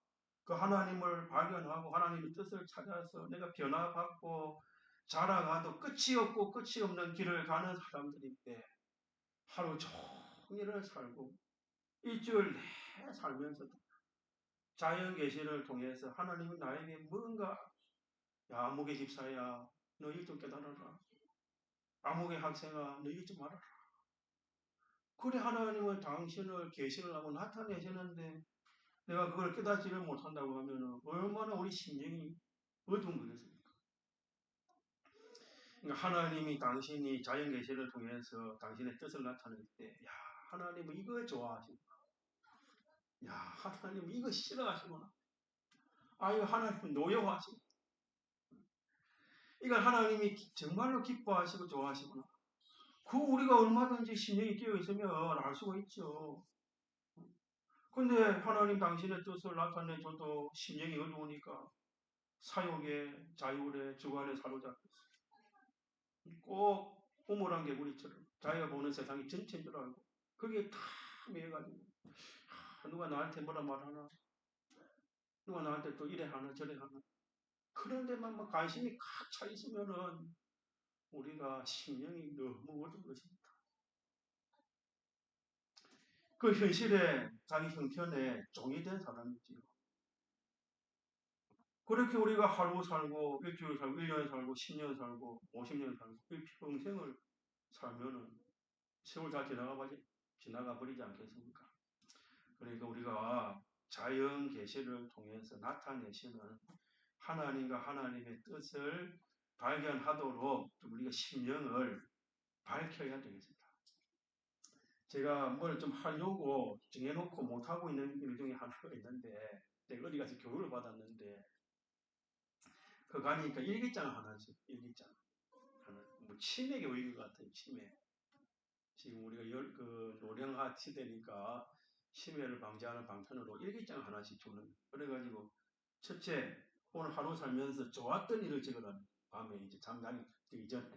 그 하나님을 발견하고 하나님의 뜻을 찾아서 내가 변화받고 자라가도 끝이 없고 끝이 없는 길을 가는 사람들인데 하루 종일을 살고 일주일 내내 살면서도 자연 계시를 통해서 하나님은 나에게 뭔가 야 아무개 집사야 너희 좀 깨달아라. 아무개 학생아 너희 좀 알아라. 그래 하나님은 당신을 계시를 하고 나타내시는데 내가 그걸 깨닫지를 못한다고 하면 얼마나 우리 심령이 어두운 거겠습니까? 그러니까 하나님이 당신이 자연 계시를 통해서 당신의 뜻을 나타낼 때, 야 하나님은 이거 좋아하시구나. 야 하나님은 이거 싫어하시구나. 아 이거 하나님은 노여워하시구나. 이걸 하나님이 정말로 기뻐하시고 좋아하시구나. 그 우리가 얼마든지 심령이 깨어 있으면 알 수가 있죠. 근데 하나님 당신의 뜻을 나타내줘도 심령이 어두우니까 사욕에 자율에 주관에 사로잡혀 꼭 우물한 개구리처럼 자기가 보는 세상이 전체인 줄 알고 거기에 다 매여가지고 누가 나한테 뭐라 말하나 누가 나한테 또 이래 하나 저래 하나 그런 데만 막 관심이 꽉 차 있으면은 우리가 심령이 너무 어두운 것입니다. 그 현실에 자기 형편에 종이 된 사람이지요. 그렇게 우리가 하루 살고 일주일 살고 1년 살고 10년 살고 50년 살고 일평생을 살면은 세월 다 지나가 버리지 않겠습니까? 그러니까 우리가 자연 계시를 통해서 나타내시는 하나님과 하나님의 뜻을 발견하도록 우리가 심령을 밝혀야 되겠습니다. 제가 뭘 좀 하려고 정해놓고 못하고 있는 일 중에 하나가 있는데 내가 어디 가서 교육을 받았는데 그 가니까 일기장 하나씩 일기장 하나 뭐 치매에 오인 것 같아요. 치매. 지금 우리가 노령화 시대니까 치매를 방지하는 방편으로 일기장 하나씩 주는. 그래가지고 첫째 오늘 하루 살면서 좋았던 일을 적어라. 밤에 이제 잠자기 이전에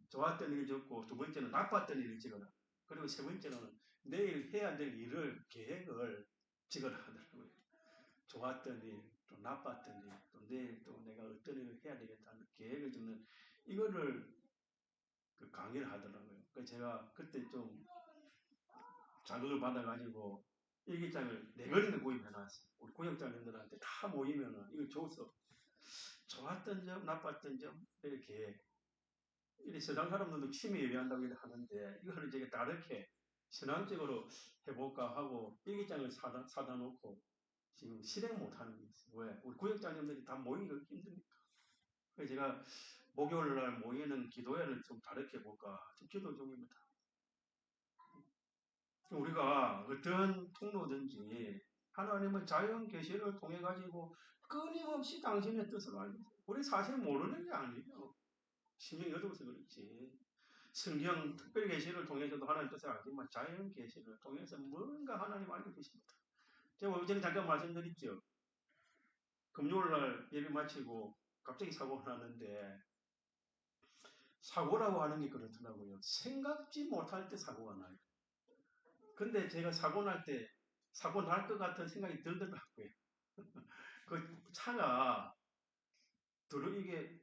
좋았던 일을 적고 두 번째는 나빴던 일을 적어라. 그리고 세 번째는 내일 해야 될 일을 계획을 적어라 하더라고요. 좋았던 일, 또 나빴던 일, 또 내일 또 내가 어떤 일을 해야 되겠다는 계획을 적는 이거를 그 강의를 하더라고요. 그래서 제가 그때 좀 자극을 받아가지고 일기장을 4권이나 구입해놨어요. 우리 구역장님들한테 다 모이면은 이걸 줘서 좋았던 점, 나빴던 점 이렇게 이 세상 사람들도 치매 예배한다고 하는데 이거를 제가 다르게 신앙적으로 해볼까 하고 일기장을 사다 놓고 지금 실행 못하는 게 있어요. 왜? 우리 구역장님들이 다 모이기가 힘드니까. 그래서 제가 목요일 날 모이는 기도회를 좀 다르게 해볼까 좀 기도 중입니다. 우리가 어떤 통로든지 하나님은 자연 계시를 통해 가지고 끊임없이 당신의 뜻을 알고 있어요. 우리 사실 모르는 게 아니에요. 신경이 어두워서 그렇지. 성경 특별 계시를 통해서도 하나님 뜻을 알지만 자연 계시를 통해서 뭔가 하나님 알고 계십니다. 제가 어제 잠깐 말씀드렸죠. 금요일 날 예배 마치고 갑자기 사고가 났는데 사고라고 하는 게 그렇더라고요. 생각지 못할 때 사고가 나요. 근데 제가 사고 날 것 같은 생각이 들더라고요. 그 차가 이게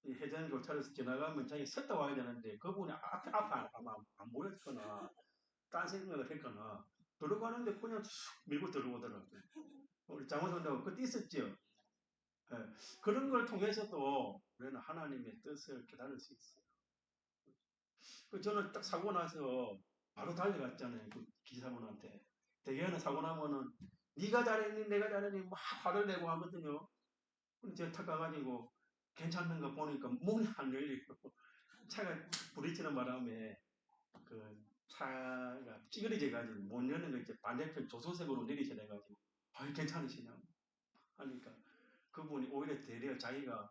회전 교차로에서 지나가면 자기 섰다 와야 되는데 그분이 앞에 아마 안 보였거나 딴 생각을 했거나 들어가는데 그냥 쑥 밀고 들어오더라고요. 우리 장모님도 그때 있었죠. 예, 그런 걸 통해서도 우리는 하나님의 뜻을 깨달을 수 있어요. 저는 딱 사고 나서 바로 달려갔잖아요. 그 기사분한테. 대개는 사고 나면은 네가 잘했니 내가 잘했니 막 화를 내고 하거든요. 근데 제가 탁 가가지고 괜찮은 거 보니까 문이 안 열리고 차가 부딪히는 바람에 그 차가 찌그러져가지고 못 여는 거 이제 반대편 조수석으로 내리셔야 돼가지고 아유 괜찮으시냐고 하니까 그분이 오히려 되려 자기가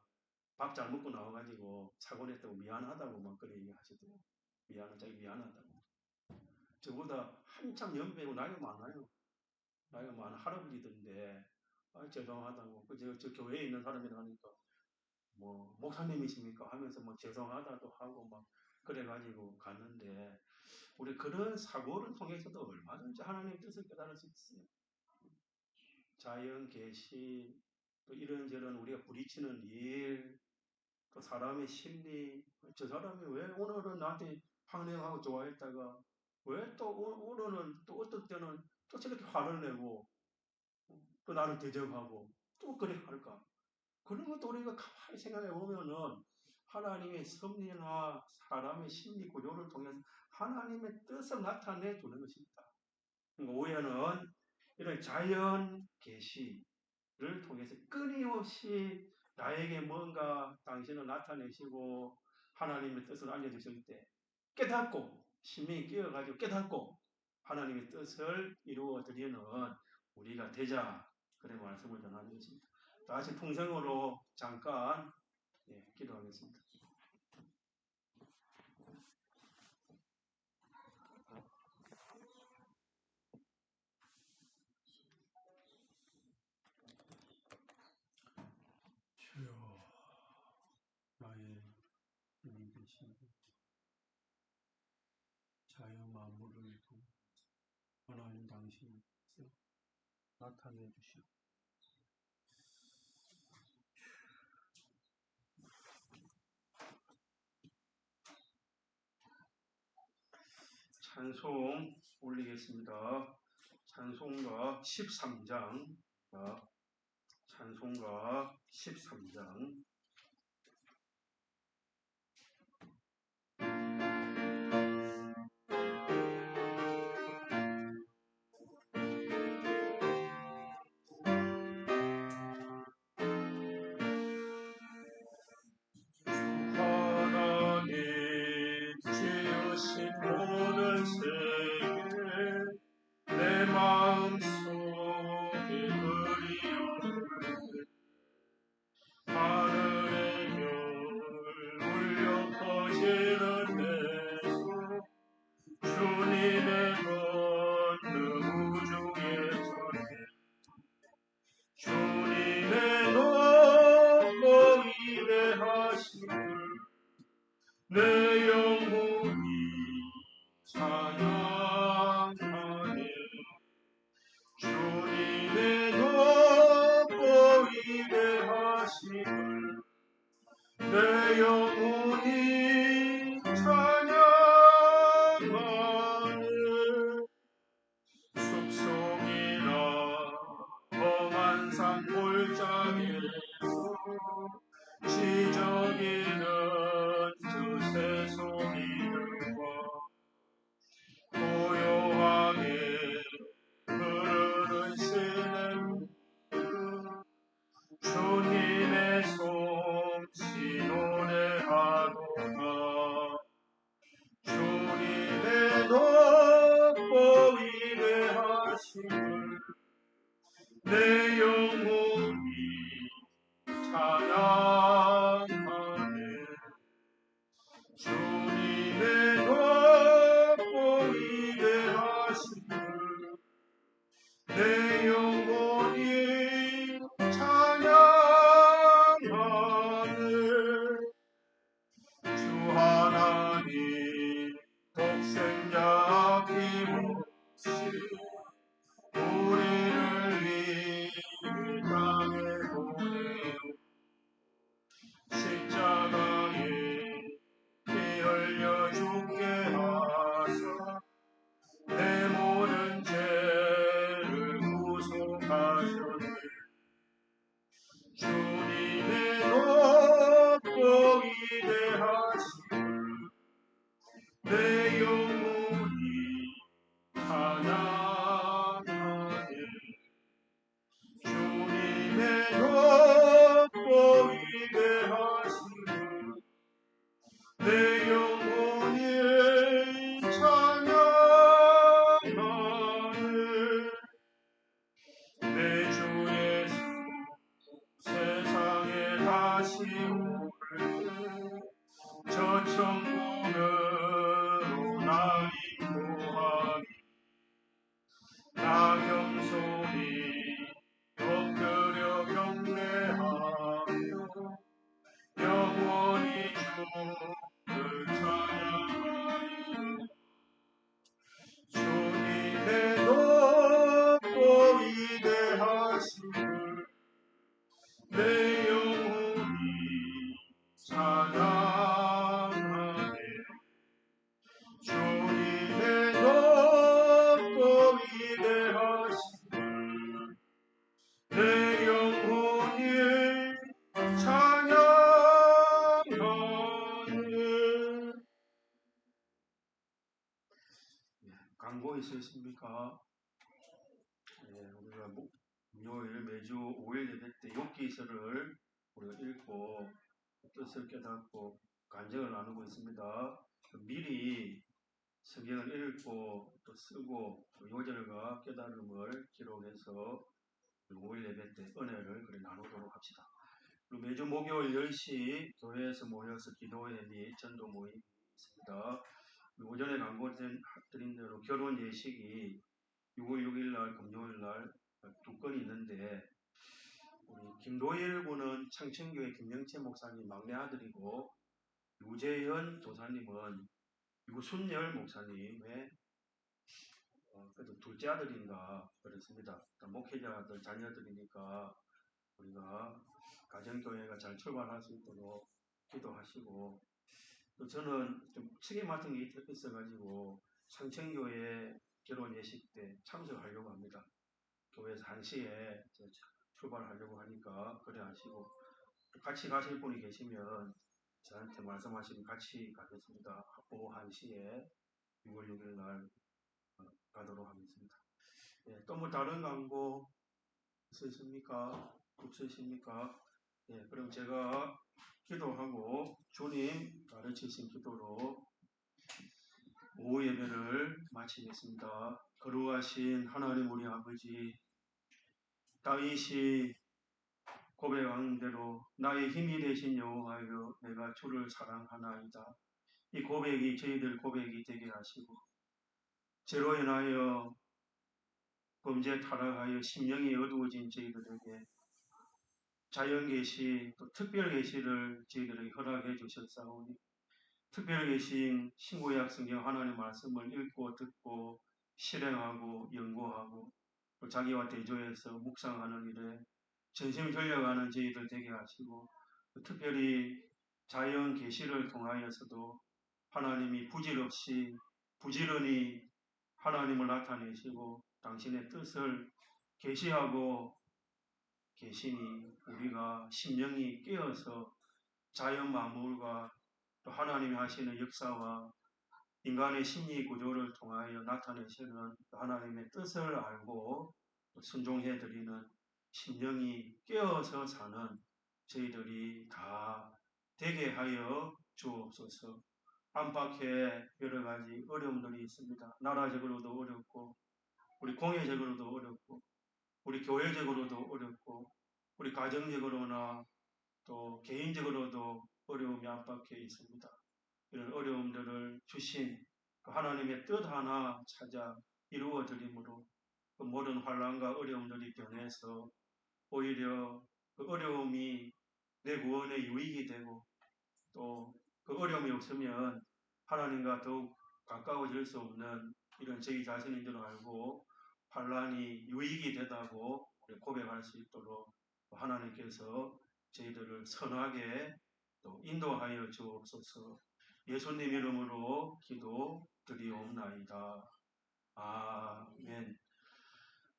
밥 잘 먹고 나와가지고 사고 냈다고 미안하다고 막 그런 얘기 하시더라고요. 자기 미안하다고. 저보다 한참 연배고 나이가 많아요. 나이가 많은 할아버지들인데 아, 죄송하다고 저 교회에 있는 사람이라 하니까 뭐 목사님이십니까 하면서 뭐 죄송하다도 하고 막 그래가지고 갔는데 우리 그런 사고를 통해서도 얼마든지 하나님의 뜻을 깨달을 수 있어요. 자연 계시 또 이런저런 우리가 부딪히는 일 또 사람의 심리 저 사람이 왜 오늘은 나한테 황당하고 좋아했다가 왜 또 오늘은 또 어떤 때는 또 저렇게 화를 내고 또 나를 대적하고 또 그래 할까? 그런 것도 우리가 가만히 생각해 보면은 하나님의 섭리나 사람의 심리 구조를 통해서 하나님의 뜻을 나타내 주는 것입니다. 그러니까 오해는 이런 자연 계시를 통해서 끊임없이 나에게 뭔가 당신을 나타내시고 하나님의 뜻을 알려주실 때 깨닫고 심령이 깨어가지고 깨닫고 하나님의 뜻을 이루어 드리는 우리가 되자 그런 말씀을 전하는 것입니다. 다시 풍성으로 잠깐 기도하겠습니다. 주여 나의 힘이 되시고 자유 만물을 통해 하나님 당신께서 나타내 주시오. 찬송 올리겠습니다. 찬송가 13장 찬송가 13장 하나님 지으신 모든 세계 내 마음속에 그리워하네. 하늘의 별 울려 퍼지는 데서 주님의 권능 우주에 전해 주님의 높고 위대하심을 내 영혼이 찬양하네. 주님의 높고 위대하심을 내 영혼이 찬양하네. 숲속이나 험한 산 골짜기에서 지저귀는 두 새소리들과 고요하게 흐르는 시냇물 주님의 솜씨 노래하도다. 주님의 높고 위대하심을 내 영혼이 찬양하네. 주님의 높고 위대하심을 내 영혼이 찬양하네. 주 하나님 독생자 아낌없이 우리를 이 땅에 보내어 십자가에 피 흘려 죽게 하사 내 모든 죄를 구속하셨네. 주님의 높고 위대하심을 내 영혼이 찬양하네. 주님의 높고 위대하심을 내 영혼이 찬양하네. 내 주 예수 세상에 다시 오를 저 천국으로 날 인도하리. 나 겸손히 엎드려 경배하며 영원히 주를 찬양하리. 주님의 높고 위대하심을 내 영혼이 찬양하네. 있으셨습니까? 네, 우리가 금요일 매주 5일 예배 때 욥기서를 우리가 읽고 뜻을 깨닫고 간증을 나누고 있습니다. 미리 성경을 읽고 또 쓰고 또 요절과 깨달음을 기록해서 5일 예배 때 은혜를 그래 나누도록 합시다. 그리고 매주 목요일 10시 교회에서 모여서 기도회 및 전도 모임이 있습니다. 오전에 광고드린 대로 결혼 예식이 6월 6일 날 금요일 날 두 건이 있는데 우리 김도일 군은 창천교회 김영채 목사님 막내 아들이고 유재현 도사님은 유순열 목사님의 그래도 둘째 아들인가 그렇습니다. 목회자들 자녀들이니까 우리가 가정교회가 잘 출발할 수 있도록 기도하시고 또 저는 좀 책임 맡은 게 있어가지고 창천교회 결혼 예식 때 참석하려고 합니다. 교회에서 1시에 출발하려고 하니까 그래 하시고 같이 가실 분이 계시면 저한테 말씀하시면 같이 가겠습니다. 오후 1시에 6월 6일 날 가도록 하겠습니다. 예, 또 뭐 다른 광고 있으십니까? 없으십니까? 예, 그럼 제가 기도하고 주님 가르치신 기도로 오후 예배를 마치겠습니다. 거룩하신 하나님 우리 아버지, 다윗이 고백한 대로 나의 힘이 되신 여호와여 내가 주를 사랑하나이다. 이 고백이 저희들 고백이 되게 하시고 죄로 인하여 범죄 타락하여 심령이 어두워진 저희들에게 자연 계시 또 특별 계시를 저희들에게 허락해 주셨사오니 특별 계신 신구약 성경 하나님의 말씀을 읽고 듣고 실행하고 연구하고 또 자기와 대조해서 묵상하는 일에 전심전력하는 저희들 되게 하시고 특별히 자연 계시를 통하여서도 하나님이 부질없이 부지런히 하나님을 나타내시고 당신의 뜻을 계시하고 계시니 우리가 심령이 깨어서 자연 만물과 또 하나님이 하시는 역사와 인간의 심리 구조를 통하여 나타내시는 하나님의 뜻을 알고 순종해드리는 심령이 깨어서 사는 저희들이 다 되게 하여 주옵소서. 안팎에 여러 가지 어려움들이 있습니다. 나라적으로도 어렵고 우리 공예적으로도 어렵고 우리 교회적으로도 어렵고 우리 가정적으로나 또 개인적으로도 어려움이 안팎에 있습니다. 이런 어려움들을 주신 그 하나님의 뜻 하나 찾아 이루어 드림으로 그 모든 환난과 어려움들이 변해서 오히려 그 어려움이 내 구원의 유익이 되고 또 그 어려움이 없으면 하나님과 더욱 가까워질 수 없는 이런 저희 자신인 줄 알고 환난이 유익이 되다고 우리 고백할 수 있도록 하나님께서 저희들을 선하게 또 인도하여 주옵소서. 예수님 이름으로 기도 드리옵나이다. 아멘.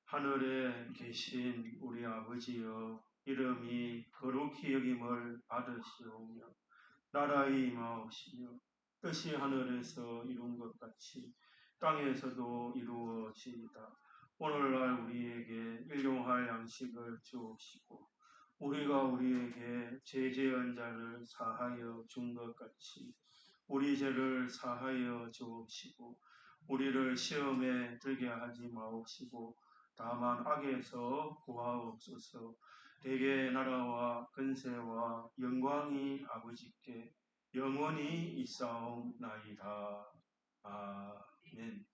하늘에 계신 우리 아버지여 이름이 거룩히 여김을 받으시오며 나라의 임하옵시며 뜻이 하늘에서 이룬 것 같이 땅에서도 이루어지이다. 오늘날 우리에게 일용할 양식을 주옵시고 우리가 우리에게 죄지은 자를 사하여 준 것 같이 우리 죄를 사하여 주옵시고 우리를 시험에 들게 하지 마옵시고 다만 악에서 구하옵소서. 대개 나라와 근세와 영광이 아버지께 영원히 있사옵나이다. 아멘.